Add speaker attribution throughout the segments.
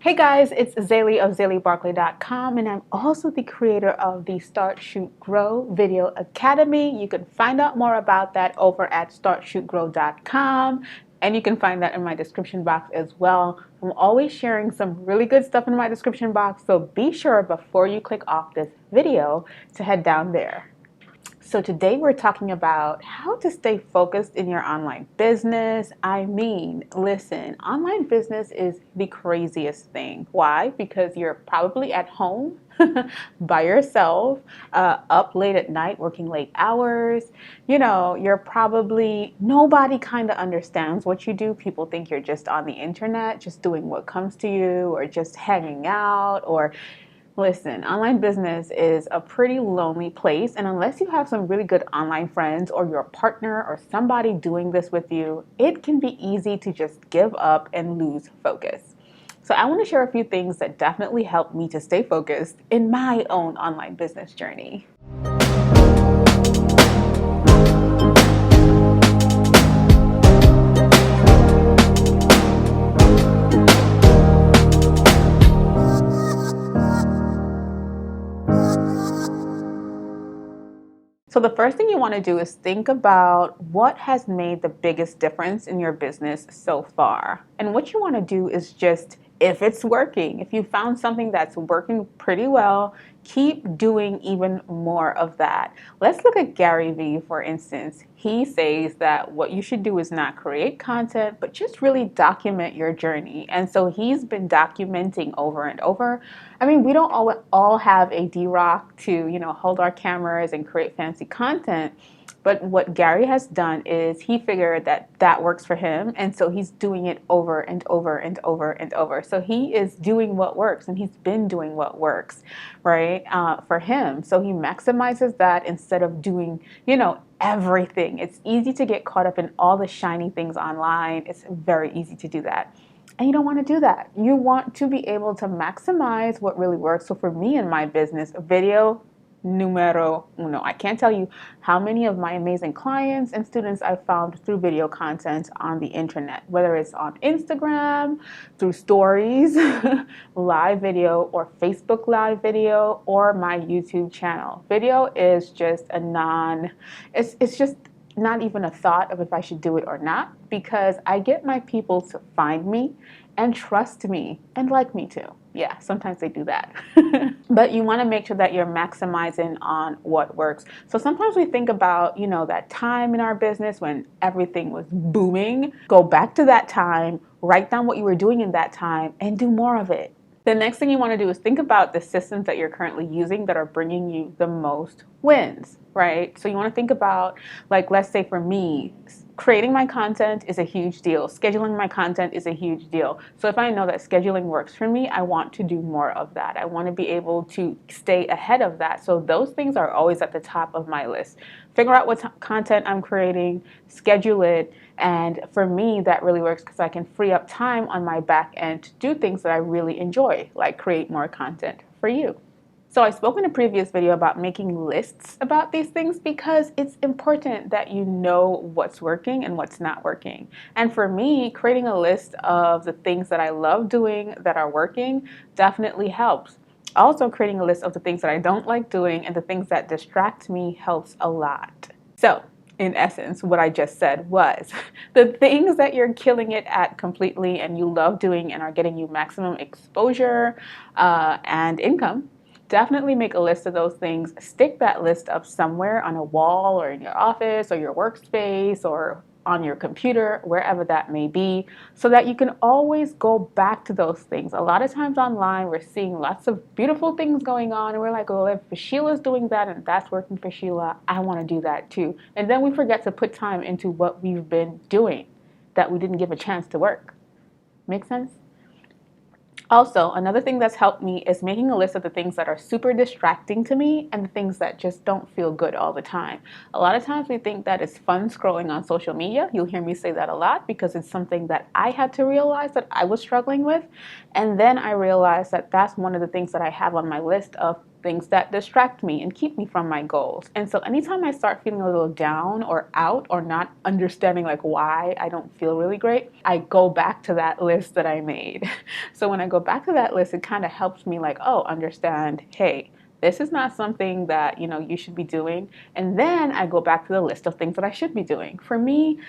Speaker 1: Hey guys, it's Zaylee of ZayleeBarkley.com, and I'm also the creator of the Start, Shoot, Grow Video Academy. You can find out more about that over at StartShootGrow.com, and you can find that in my description box as well. I'm always sharing some really good stuff in my description box, so be sure before you click off this video to head down there. So today we're talking about how to stay focused in your online business. Listen, online business is the craziest thing. Why? Because you're probably at home by yourself, up late at night, working late hours. Nobody kind of understands what you do. People think you're just on the internet, just doing what comes to you, or just hanging out, or listen, online business is a pretty lonely place, and unless you have some really good online friends or your partner or somebody doing this with you, it can be easy to just give up and lose focus. So I want to share a few things that definitely helped me to stay focused in my own online business journey. So the first thing you want to do is think about what has made the biggest difference in your business so far. And what you want to do is just, if it's working, if you found something that's working pretty well, keep doing even more of that. Let's look at Gary Vee, for instance. He says that what you should do is not create content, but just really document your journey. And so he's been documenting over and over. I mean, we don't all have a D-Rock to, hold our cameras and create fancy content. But what Gary has done is he figured that that works for him. And so he's doing it over and over and over and over. So he is doing what works, and he's been doing what works, right, for him. So he maximizes that instead of doing, everything. It's easy to get caught up in all the shiny things online. It's very easy to do that. And you don't want to do that. You want to be able to maximize what really works. So for me in my business, video numero uno. I can't tell you how many of my amazing clients and students I found through video content on the internet, whether it's on Instagram, through stories, live video, or Facebook live video, or my YouTube channel. Video is just it's just not even a thought of if I should do it or not, because I get my people to find me and trust me and like me too. Yeah, sometimes they do that. But you want to make sure that you're maximizing on what works. So sometimes we think about, that time in our business when everything was booming. Go back to that time, write down what you were doing in that time, and do more of it. The next thing you want to do is think about the systems that you're currently using that are bringing you the most wins, right? So you want to think about, like, let's say for me, creating my content is a huge deal. Scheduling my content is a huge deal. So if I know that scheduling works for me, I want to do more of that. I want to be able to stay ahead of that. So those things are always at the top of my list. Figure out what content I'm creating, schedule it. And for me, that really works because I can free up time on my back end to do things that I really enjoy, like create more content for you. So I spoke in a previous video about making lists about these things because it's important that you know what's working and what's not working. And for me, creating a list of the things that I love doing that are working definitely helps. Also, creating a list of the things that I don't like doing and the things that distract me helps a lot. So, in essence, what I just said was the things that you're killing it at completely and you love doing and are getting you maximum exposure and income. Definitely make a list of those things. Stick that list up somewhere on a wall or in your office or your workspace or on your computer, wherever that may be, so that you can always go back to those things. A lot of times online, we're seeing lots of beautiful things going on, and we're like, oh, if Sheila's doing that and that's working for Sheila, I want to do that too. And then we forget to put time into what we've been doing that we didn't give a chance to work. Make sense? Also, another thing that's helped me is making a list of the things that are super distracting to me and the things that just don't feel good all the time. A lot of times we think that it's fun scrolling on social media. You'll hear me say that a lot because it's something that I had to realize that I was struggling with. And then I realized that that's one of the things that I have on my list of things that distract me and keep me from my goals. And so anytime I start feeling a little down or out or not understanding like why I don't feel really great, I go back to that list that I made. So when I go back to that list, it kind of helps me like, oh, understand, hey, this is not something that, you should be doing. And then I go back to the list of things that I should be doing. For me,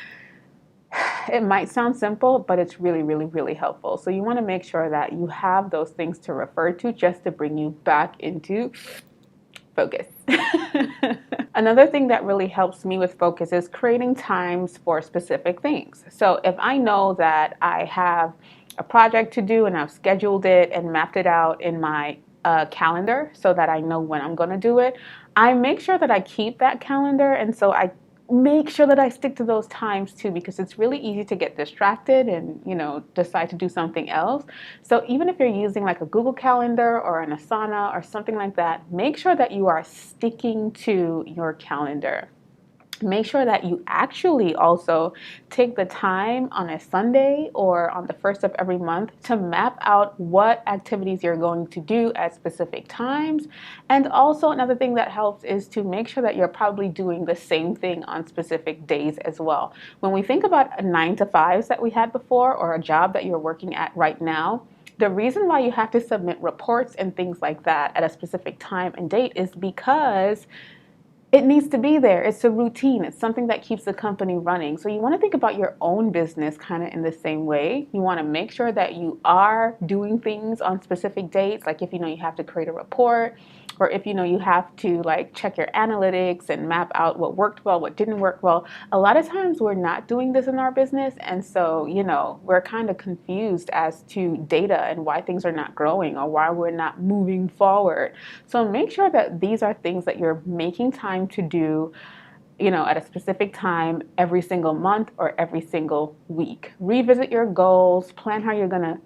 Speaker 1: it might sound simple, but it's really, really, really helpful. So you want to make sure that you have those things to refer to just to bring you back into focus. Another thing that really helps me with focus is creating times for specific things. So if I know that I have a project to do and I've scheduled it and mapped it out in my calendar so that I know when I'm going to do it, I make sure that I keep that calendar, and so I make sure that I stick to those times too, because it's really easy to get distracted and decide to do something else. So even if you're using like a Google Calendar or an Asana or something like that, make sure that you are sticking to your calendar. Make sure that you actually also take the time on a Sunday or on the first of every month to map out what activities you're going to do at specific times. And also another thing that helps is to make sure that you're probably doing the same thing on specific days as well. When we think about 9-to-5s that we had before, or a job that you're working at right now, the reason why you have to submit reports and things like that at a specific time and date is because it needs to be there. It's a routine. It's something that keeps the company running. So you want to think about your own business kind of in the same way. You want to make sure that you are doing things on specific dates. Like if you have to create a report, or if you have to like check your analytics and map out what worked well, what didn't work well. A lot of times we're not doing this in our business, and so we're kind of confused as to data and why things are not growing or why we're not moving forward. So make sure that these are things that you're making time to do at a specific time every single month or every single week. Revisit your goals, plan how you're gonna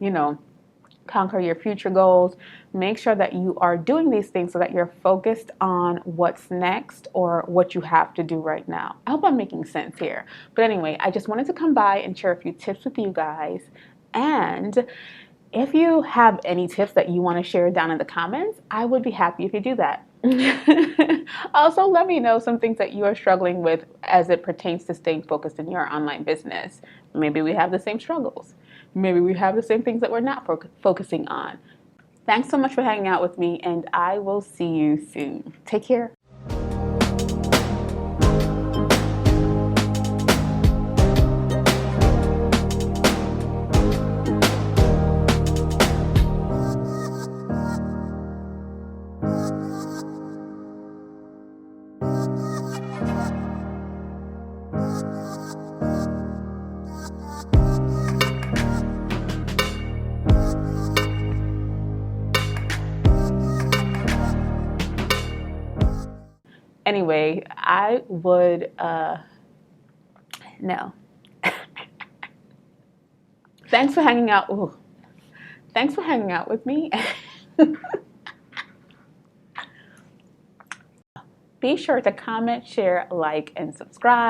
Speaker 1: conquer your future goals. Make sure that you are doing these things so that you're focused on what's next or what you have to do right now. I hope I'm making sense here. But anyway, I just wanted to come by and share a few tips with you guys. And if you have any tips that you want to share down in the comments, I would be happy if you do that. Also, let me know some things that you are struggling with as it pertains to staying focused in your online business. Maybe we have the same struggles. Maybe we have the same things that we're not focusing on. Thanks so much for hanging out with me, and I will see you soon. Take care. Anyway, I would, no. Thanks for hanging out. Ooh. Thanks for hanging out with me. Be sure to comment, share, like, and subscribe.